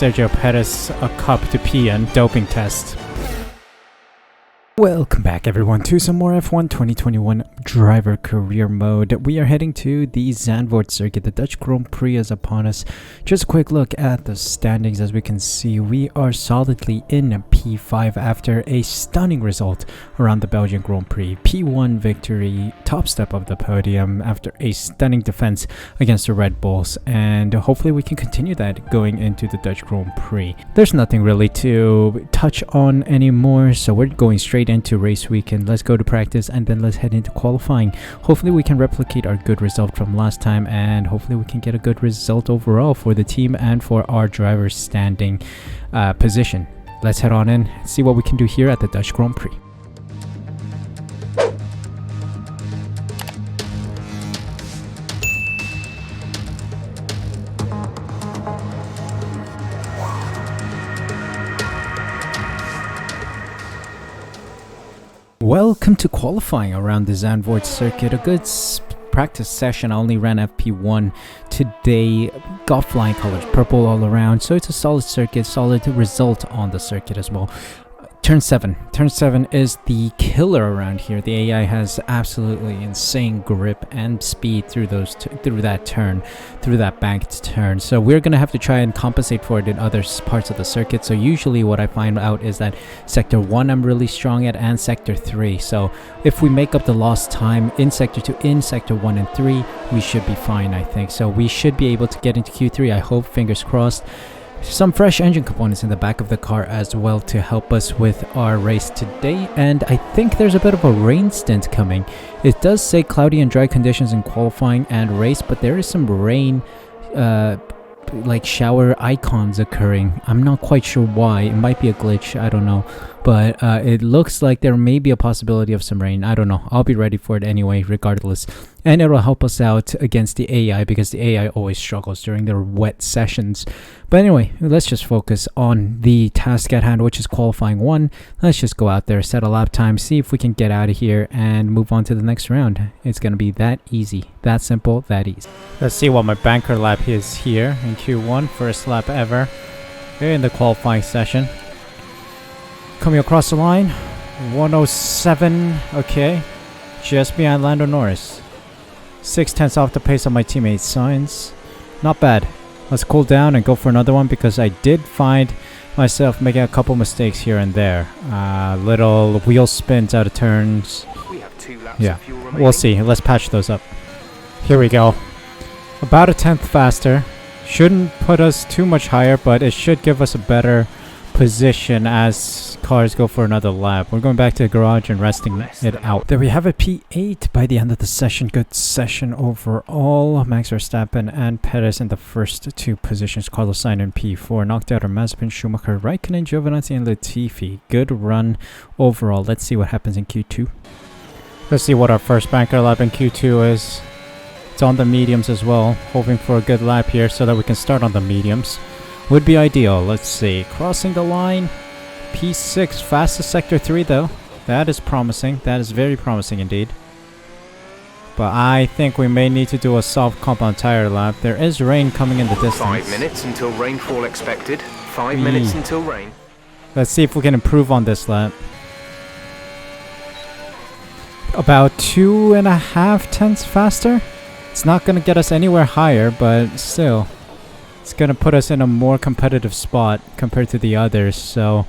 Sergio Perez a cup to pee in doping test. Welcome back everyone to some more F1 2021 driver career mode. We are heading to the Zandvoort circuit. The Dutch Grand Prix is upon us. Just a quick look at the standings. As we can see, we are solidly in P5 after a stunning result around the Belgian Grand Prix. P1 victory, top step of the podium after a stunning defense against the Red Bulls, and hopefully we can continue that going into the Dutch Grand Prix. There's nothing really to touch on anymore, so we're going straight into race weekend. Let's go to practice and then let's head into qualifying. Hopefully we can replicate our good result from last time, and hopefully we can get a good result overall for the team and for our driver's standing position. Let's head on in, see what we can do here at the Dutch Grand Prix. Welcome to qualifying around the Zandvoort circuit. A good practice session. I only ran FP1 today. Got flying colors, purple all around. So it's a solid circuit, solid result on the circuit as well. Turn 7. Turn 7 is the killer around here. The AI has absolutely insane grip and speed through that banked turn. So we're going to have to try and compensate for it in other parts of the circuit. So usually what I find out is that Sector 1 I'm really strong at, and Sector 3. So if we make up the lost time in Sector 2, in Sector 1 and 3, we should be fine, I think. So we should be able to get into Q3, I hope, fingers crossed. Some fresh engine components in the back of the car as well to help us with our race today, and I think there's a bit of a rain stint coming. It does say cloudy and dry conditions in qualifying and race, but there is some rain like shower icons occurring. I'm not quite sure why. It might be a glitch, I don't know, but it looks like there may be a possibility of some rain. I don't know. I'll be ready for it anyway regardless, and it'll help us out against the AI because the AI always struggles during their wet sessions. But anyway, let's just focus on the task at hand, which is qualifying 1. Let's just go out there, set a lap time, see if we can get out of here and move on to the next round. It's gonna be that easy, that simple, that easy. Let's see what my banker lap is here in Q1. First lap ever here in the qualifying session. Coming across the line, 107, okay, just behind Lando Norris. 6/10 off the pace of my teammate Sainz. Not bad. Let's cool down and go for another one because I did find myself making a couple mistakes here and there. Little wheel spins out of turns. Yeah, we'll see. Let's patch those up. Here we go. About a 10th faster. Shouldn't put us too much higher, but it should give us a better position as cars go for another lap. We're going back to the garage and resting it out. There we have it, P8 by the end of the session. Good session overall. Max Verstappen and Perez in the first 2 positions. Carlos Sainz in P4. Knocked out are Mazepin, Schumacher, Raikkonen, Giovinazzi and Latifi. Good run overall. Let's see what happens in Q2. Let's see what our first banker lap in Q2 is. It's on the mediums as well. Hoping for a good lap here so that we can start on the mediums. Would be ideal. Let's see. Crossing the line. P6. Fastest Sector 3 though. That is promising. That is very promising indeed. But I think we may need to do a soft compound tire lap. There is rain coming in the distance. 5 minutes until rainfall expected. 5 minutes until rain. Let's see if we can improve on this lap. About 2.5 tenths faster. It's not going to get us anywhere higher, but still. It's going to put us in a more competitive spot compared to the others, so...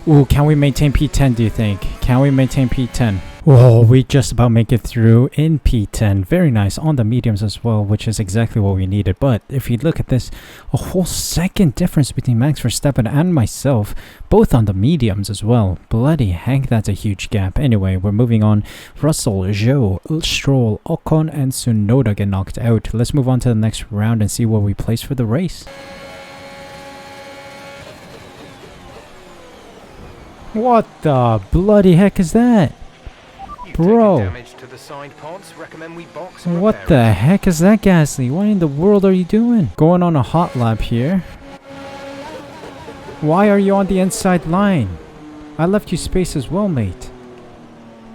Ooh, can we maintain P10, do you think? Can we maintain P10? Whoa, we just about make it through in P10. Very nice on the mediums as well, which is exactly what we needed. But if you look at this, a whole second difference between Max Verstappen and myself, both on the mediums as well. Bloody heck, that's a huge gap. Anyway, we're moving on. Russell, Zhou, Stroll, Ocon, and Tsunoda get knocked out. Let's move on to the next round and see where we place for the race. What the bloody heck is that? Bro, what the heck is that, Gasly? What in the world are you doing? Going on a hot lap here. Why are you on the inside line? I left you space as well, mate.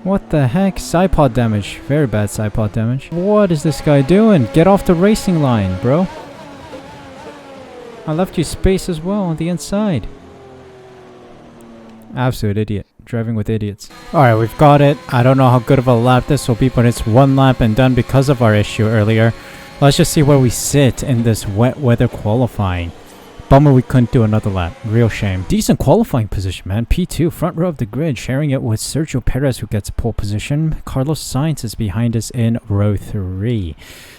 What the heck? Side pod damage. Very bad side pod damage. What is this guy doing? Get off the racing line, bro. I left you space as well on the inside. Absolute idiot. Driving with idiots. Alright, we've got it. I don't know how good of a lap this will be, but it's one lap and done because of our issue earlier. Let's just see where we sit in this wet weather qualifying. Bummer we couldn't do another lap. Real shame. Decent qualifying position, man. P2, front row of the grid, sharing it with Sergio Perez, who gets pole position. Carlos Sainz is behind us in row 3.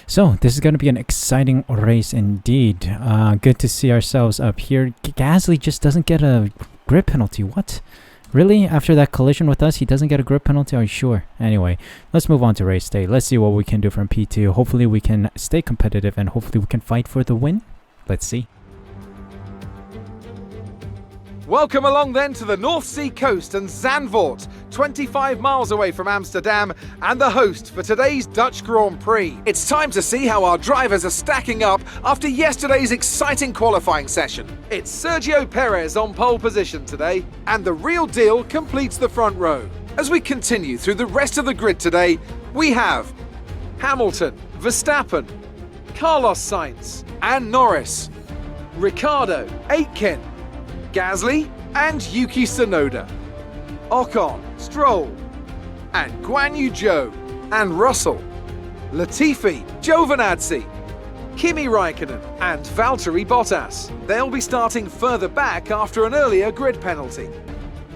So, this is going to be an exciting race indeed. Good to see ourselves up here. Gasly just doesn't get a grid penalty. What? Really? After that collision with us, he doesn't get a grid penalty? Are you sure? Anyway, let's move on to race day. Let's see what we can do from P2. Hopefully we can stay competitive and hopefully we can fight for the win. Let's see. Welcome along then to the North Sea coast and Zandvoort, 25 miles away from Amsterdam, and the host for today's Dutch Grand Prix. It's time to see how our drivers are stacking up after yesterday's exciting qualifying session. It's Sergio Perez on pole position today, and the real deal completes the front row. As we continue through the rest of the grid today, we have Hamilton, Verstappen, Carlos Sainz, and Norris, Ricciardo, Aitken, Gasly and Yuki Tsunoda, Ocon, Stroll, and Guan Yu Zhou and Russell, Latifi, Giovinazzi, Kimi Raikkonen and Valtteri Bottas. They'll be starting further back after an earlier grid penalty.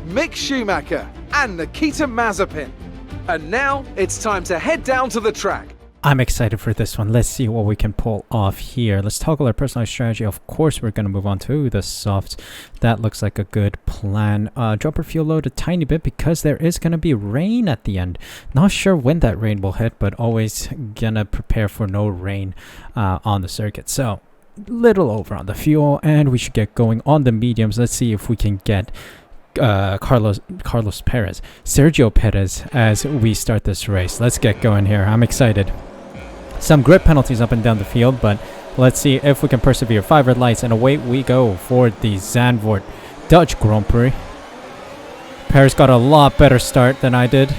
Mick Schumacher and Nikita Mazepin. And now it's time to head down to the track. I'm excited for this one. Let's see what we can pull off here. Let's toggle our personalized strategy. Of course, we're going to move on to the softs. That looks like a good plan. Drop our fuel load a tiny bit because there is going to be rain at the end. Not sure when that rain will hit, but always gonna prepare for no rain on the circuit. So, little over on the fuel, and we should get going on the mediums. Let's see if we can get Carlos Perez, Sergio Perez, as we start this race. Let's get going here. I'm excited. Some grid penalties up and down the field, but let's see if we can persevere. 5 red lights, and away we go for the Zandvoort Dutch Grand Prix. Perez got a lot better start than I did.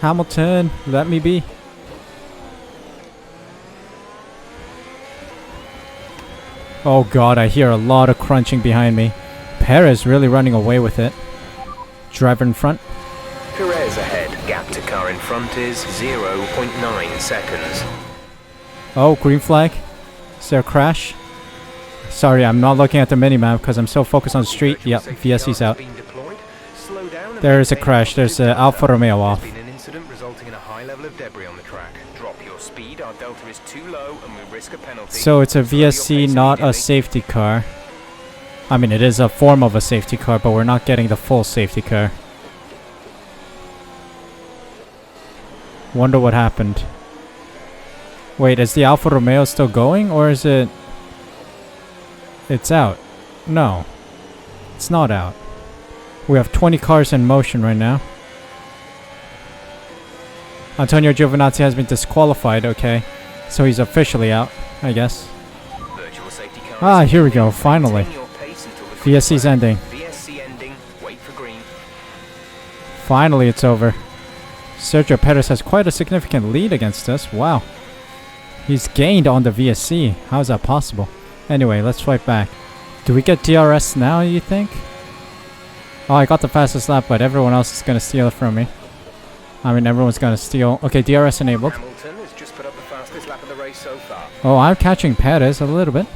Hamilton, let me be. Oh god, I hear a lot of crunching behind me. Perez really running away with it. Driver in front. Perez ahead. Gap to car in front is 0.9 seconds. Oh, green flag. Is there a crash? Sorry, I'm not looking at the minimap because I'm so focused on the street. Yep, VSC's out. There is a crash. There's an Alfa Romeo off. An incident resulting in a high level of debris on the track. Drop your speed. Our delta is too low and we risk a penalty. So it's a VSC, not a safety car. I mean, it is a form of a safety car, but we're not getting the full safety car. Wonder what happened. Wait, is the Alfa Romeo still going, or is it... It's out. No. It's not out. We have 20 cars in motion right now. Antonio Giovinazzi has been disqualified, okay. So he's officially out, I guess. Ah, here we go, finally. VSC's ending. Finally, it's over. Sergio Perez has quite a significant lead against us. Wow. He's gained on the VSC. How is that possible? Anyway, let's fight back. Do we get DRS now, you think? Oh, I got the fastest lap, but everyone else is going to steal it from me. I mean, everyone's going to steal. Okay, DRS enabled. Hamilton has just put up the fastest lap of the race so far. Oh, I'm catching Perez a little bit.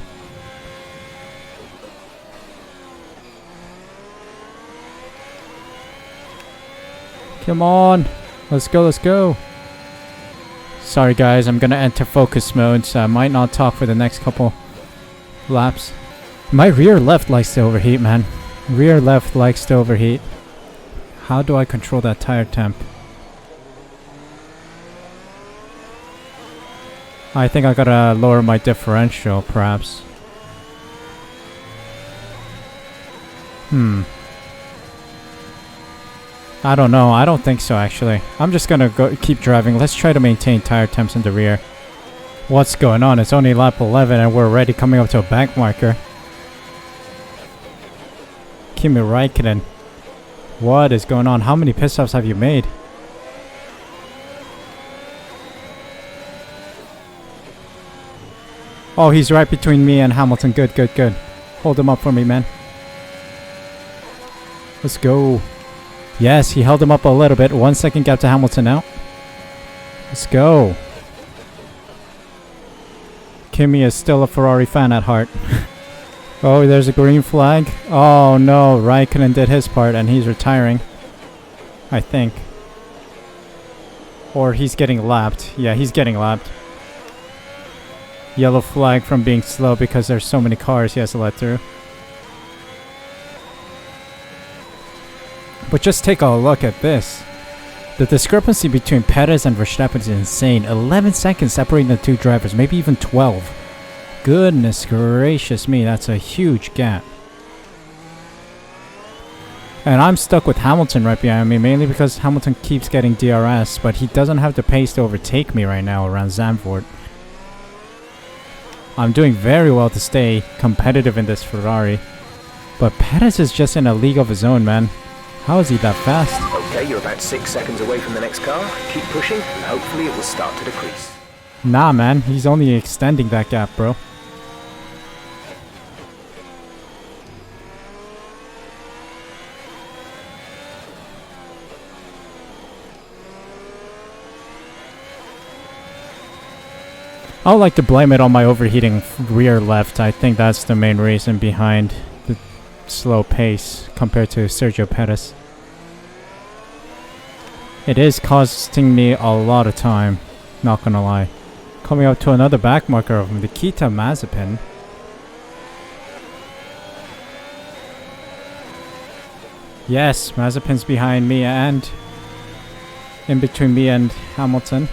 Come on. Let's go, let's go. Sorry, guys. I'm going to enter focus mode, so I might not talk for the next couple laps. My rear left likes to overheat, man. Rear left likes to overheat. How do I control that tire temp? I think I gotta lower my differential, perhaps. I don't know. I don't think so, actually. I'm just gonna keep driving. Let's try to maintain tire temps in the rear. What's going on? It's only lap 11 and we're already coming up to a bank marker. Kimi Raikkonen. What is going on? How many pit stops have you made? Oh, he's right between me and Hamilton. Good, good, good. Hold him up for me, man. Let's go. Yes, he held him up a little bit. 1 second gap to Hamilton now. Let's go. Kimi is still a Ferrari fan at heart. Oh, there's a green flag. Oh no, Raikkonen did his part and he's retiring. I think. Or he's getting lapped. Yeah, he's getting lapped. Yellow flag from being slow because there's so many cars he has to let through. But just take a look at this. The discrepancy between Perez and Verstappen is insane. 11 seconds separating the two drivers, maybe even 12. Goodness gracious me, that's a huge gap. And I'm stuck with Hamilton right behind me, mainly because Hamilton keeps getting DRS, but he doesn't have the pace to overtake me right now around Zandvoort. I'm doing very well to stay competitive in this Ferrari. But Perez is just in a league of his own, man. How is he that fast? Okay, you're about 6 seconds away from the next car. Keep pushing, and hopefully it will start to decrease. Nah, man. He's only extending that gap, bro. I would like to blame it on my overheating rear left. I think that's the main reason behind the slow pace compared to Sergio Perez. It is costing me a lot of time, not gonna lie. Coming up to another back marker of Nikita Mazepin. Yes, Mazepin's behind me and in between me and Hamilton.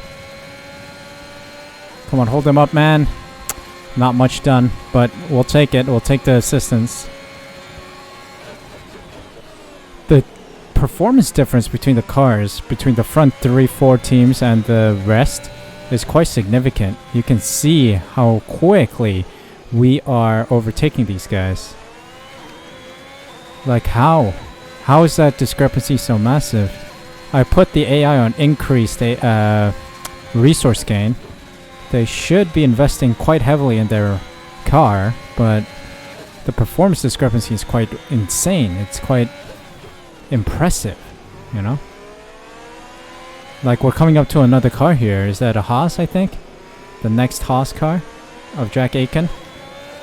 Come on, hold him up, man. Not much done, but we'll take it. We'll take the assistance. The performance difference between the cars, between the front 3-4 teams and the rest, is quite significant. You can see how quickly we are overtaking these guys. Like how? How is that discrepancy so massive? I put the AI on increased resource gain. They should be investing quite heavily in their car, but the performance discrepancy is quite insane. It's quite impressive, you know? Like, we're coming up to another car here. Is that a Haas, I think? The next Haas car of Jack Aiken?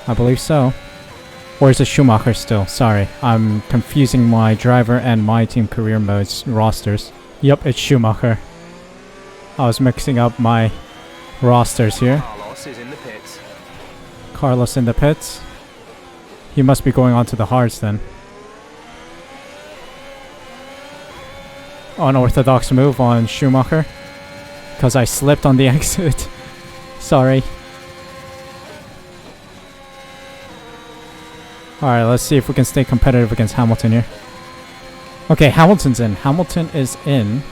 I believe so. Or is it Schumacher still? Sorry, I'm confusing my driver and my team career modes rosters. Yep, it's Schumacher. I was mixing up my rosters here. Carlos is in the pits. Carlos in the pits. He must be going on to the hards then. Unorthodox move on Schumacher. Because I slipped on the exit. Sorry. Alright, let's see if we can stay competitive against Hamilton here. Okay, Hamilton's in. Hamilton is in.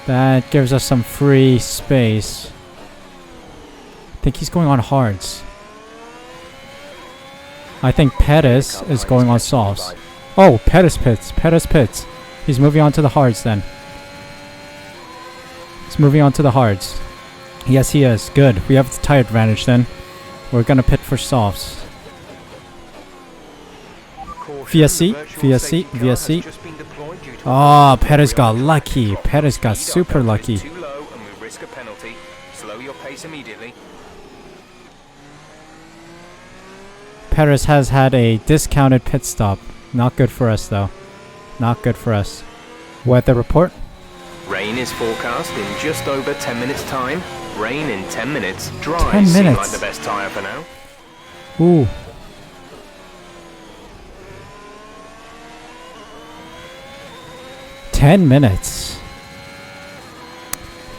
That gives us some free space. I think he's going on hards. I think Perez is going on softs. Oh, Perez pits. Perez pits. He's moving on to the hards then. He's moving on to the hards. Yes, he is. Good. We have the tire advantage then. We're gonna pit for softs. VSC. VSC. VSC. Oh, Perez got lucky. Perez got super lucky. Too low and we risk a penalty. Slow your pace immediately. Perez has had a discounted pit stop. Not good for us though. Not good for us. Weather report. Rain is forecast in just over 10 minutes time. Rain in 10 minutes. Dry 10 seem minutes. like the best tyre for now. Ooh. $10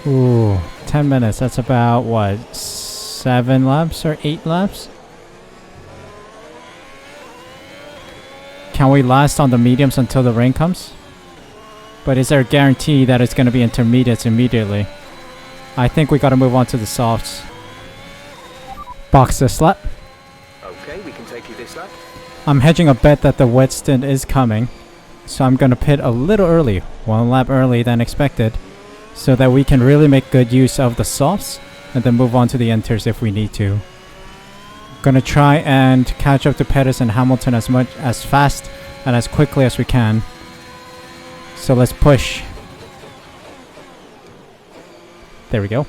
Ooh, 10 minutes. That's about what? 7 laps or 8 laps? Can we last on the mediums until the rain comes? But is there a guarantee that it's going to be intermediates immediately? I think we got to move on to the softs. Box this lap. Okay, we can take you this lap. I'm hedging a bet that the wet stint is coming. So I'm going to pit a little early. 1 lap early than expected. So that we can really make good use of the softs. And then move on to the inters if we need to. Gonna try and catch up to Pettis and Hamilton as fast and as quickly as we can. So let's push. There we go.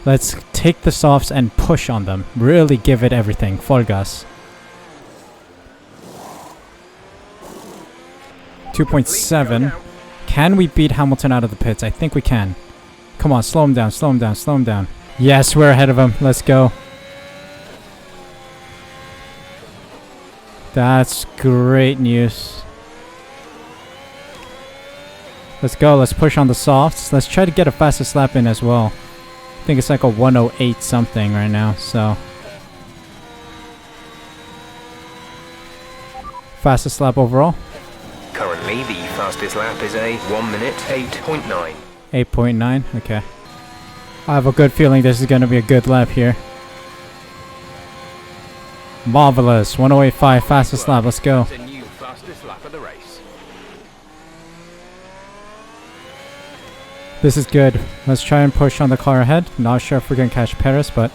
Let's take the softs and push on them. Really give it everything. Full gas. 2.7. Can we beat Hamilton out of the pits? I think we can. Come on, slow him down, slow him down, slow him down. Yes, we're ahead of him. Let's go. That's great news. Let's go. Let's push on the softs. Let's try to get a fastest lap in as well. I think it's like a 108 something right now, so. Fastest lap overall. Currently, the fastest lap is a 1 minute 8.9. 8.9, okay. I have a good feeling this is going to be a good lap here. Marvelous, 108.5, fastest lap, let's go. The new fastest lap of the race. This is good. Let's try and push on the car ahead. Not sure if we're going to catch Paris, but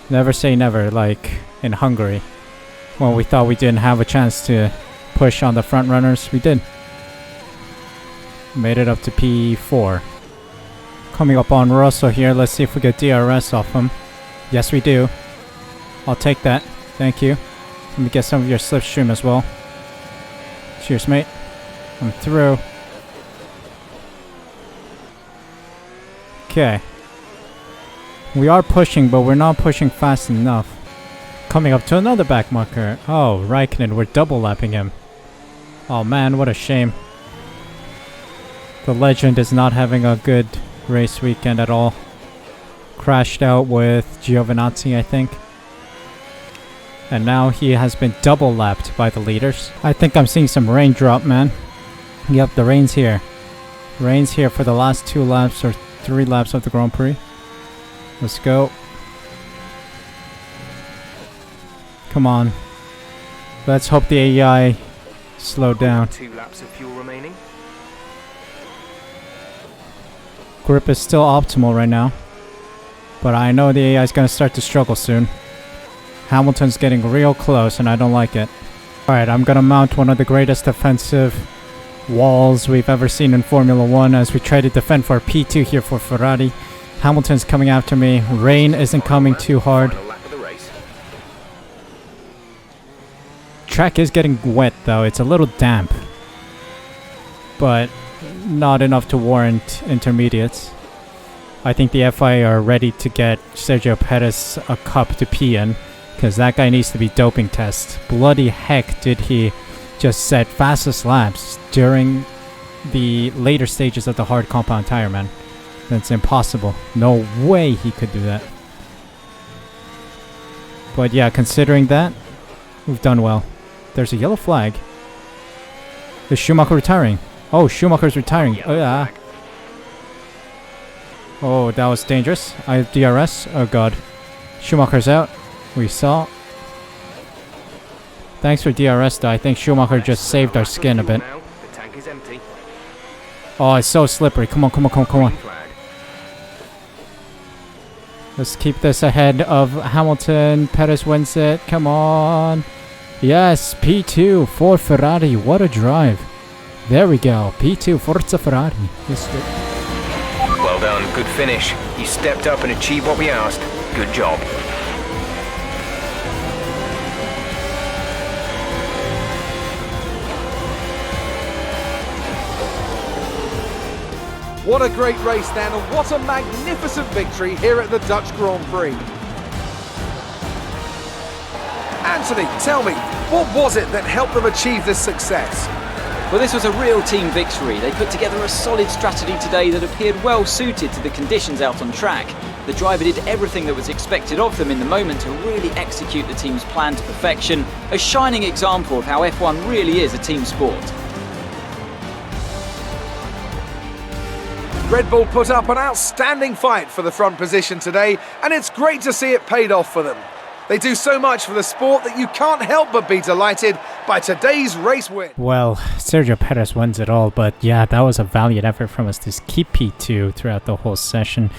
never say never, like in Hungary. When we thought we didn't have a chance to push on the front runners, we did. Made it up to P4. Coming up on Russell here. Let's see if we get DRS off him. Yes, we do. I'll take that. Thank you. Let me get some of your slipstream as well. Cheers, mate. I'm through. Okay. We are pushing, but we're not pushing fast enough. Coming up to another back marker. Oh, Raikkonen, we're double lapping him. Oh man, what a shame. The legend is not having a good race weekend at all. Crashed out with Giovinazzi, I think. And now he has been double lapped by the leaders. I think I'm seeing some raindrop, man. Yep, the rain's here. Rain's here for the last 2 laps or 3 laps of the Grand Prix. Let's go. Come on. Let's hope the AI slowed down. 2 laps of fuel remaining. Grip is still optimal right now. But I know the AI is going to start to struggle soon. Hamilton's getting real close and I don't like it. Alright, I'm going to mount one of the greatest defensive walls we've ever seen in Formula 1 as we try to defend for P2 here for Ferrari. Hamilton's coming after me. Rain isn't coming too hard. Track is getting wet though. It's a little damp. But not enough to warrant intermediates. I think the FIA are ready to get Sergio Perez a cup to pee in. Because that guy needs to be doping test. Bloody heck did he just set fastest laps during the later stages of the hard compound tire, man. That's impossible. No way he could do that. But yeah, considering that, we've done well. There's a yellow flag. Is Schumacher retiring? Oh, Schumacher's retiring. Oh, yeah. Oh, that was dangerous. I have DRS. Oh, God. Schumacher's out. We saw. Thanks for DRS though. I think Schumacher just saved our skin a bit. The tank is empty. Oh, it's so slippery. Come on, come on, come on, come on. Let's keep this ahead of Hamilton. Perez wins it. Come on. Yes, P2 for Ferrari. What a drive. There we go. P2, Forza Ferrari. Well done. Good finish. You stepped up and achieved what we asked. Good job. What a great race then, and what a magnificent victory here at the Dutch Grand Prix. Anthony, tell me, what was it that helped them achieve this success? Well, this was a real team victory. They put together a solid strategy today that appeared well suited to the conditions out on track. The driver did everything that was expected of them in the moment to really execute the team's plan to perfection, a shining example of how F1 really is a team sport. Red Bull put up an outstanding fight for the front position today, and it's great to see it paid off for them. They do so much for the sport that you can't help but be delighted by today's race win. Well, Sergio Perez wins it all, but yeah, that was a valiant effort from us to keep P2 throughout the whole session.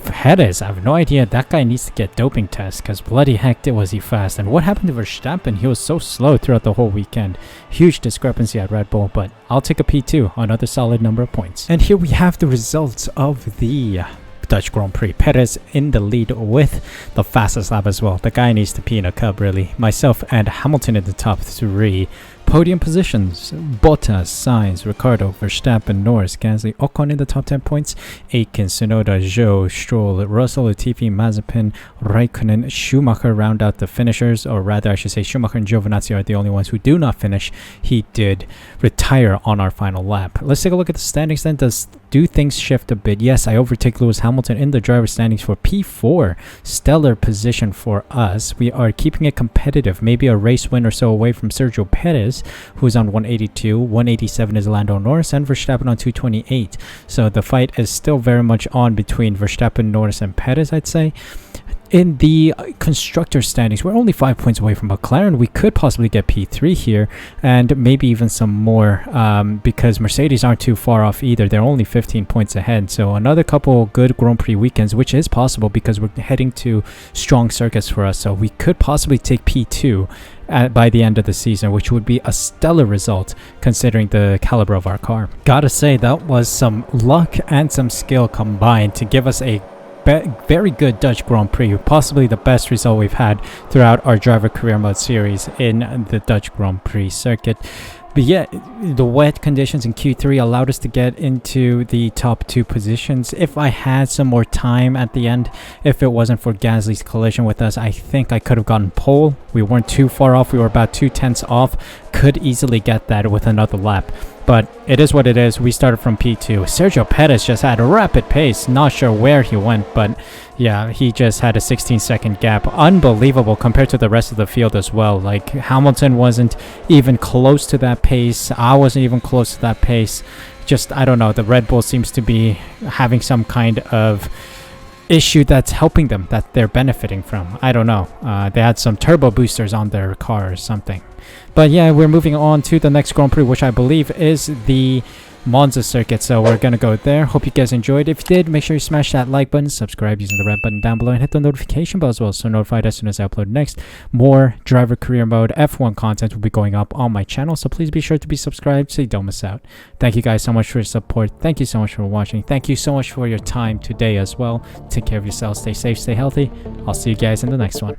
Perez, I have no idea. That guy needs to get doping tests, because bloody heck was he fast. And what happened to Verstappen? He was so slow throughout the whole weekend. Huge discrepancy at Red Bull, but I'll take a P2, another solid number of points. And here we have the results of the Dutch Grand Prix. Perez in the lead with the fastest lap as well. The guy needs to pee in a cup, really. Myself and Hamilton in the top 3. Podium positions: Bottas, Sainz, Ricciardo, Verstappen, Norris, Gasly, Ocon in the top 10 points. Aitken, Tsunoda, Zhou, Stroll, Russell, Latifi, Mazepin, Raikkonen, Schumacher round out the finishers, or rather I should say Schumacher and Giovinazzi are the only ones who do not finish. He did retire on our final lap. Let's take a look at the standings then. Do things shift a bit? Yes, I overtake Lewis Hamilton in the driver's standings for P4. Stellar position for us. We are keeping it competitive, maybe a race win or so away from Sergio Perez, who's on 182. 187 is Lando Norris, and Verstappen on 228. So the fight is still very much on between Verstappen, Norris, and Perez, I'd say. In the constructor standings, we're only 5 points away from McLaren. We could possibly get P3 here, and maybe even some more, because Mercedes aren't too far off either. They're only 15 points ahead. So another couple good Grand Prix weekends, which is possible because we're heading to strong circuits for us. So we could possibly take P2 by the end of the season, which would be a stellar result considering the caliber of our car. Gotta say, that was some luck and some skill combined to give us a very good Dutch Grand Prix, possibly the best result we've had throughout our driver career mode series in the Dutch Grand Prix circuit. But yeah, the wet conditions in Q3 allowed us to get into the top 2 positions. If I had some more time at the end, if it wasn't for Gasly's collision with us, I think I could have gotten pole. We weren't too far off. We were about 2/10 off. Could easily get that with another lap. But it is what it is. We started from P2. Sergio Perez just had a rapid pace. Not sure where he went, but yeah, he just had a 16-second gap. Unbelievable compared to the rest of the field as well. Like, Hamilton wasn't even close to that pace. I wasn't even close to that pace. Just, I don't know. The Red Bull seems to be having some kind of issue that's helping them, that they're benefiting from. I don't know. They had some turbo boosters on their car or something. But yeah, we're moving on to the next Grand Prix, which I believe is the Monza circuit. So we're going to go there. Hope you guys enjoyed. If you did, make sure you smash that like button, subscribe using the red button down below, and hit the notification bell as well, so notified as soon as I upload next. More driver career mode F1 content will be going up on my channel, so please be sure to be subscribed so you don't miss out. Thank you guys so much for your support. Thank you so much for watching. Thank you so much for your time today as well. Take care of yourselves. Stay safe, stay healthy. I'll see you guys in the next one.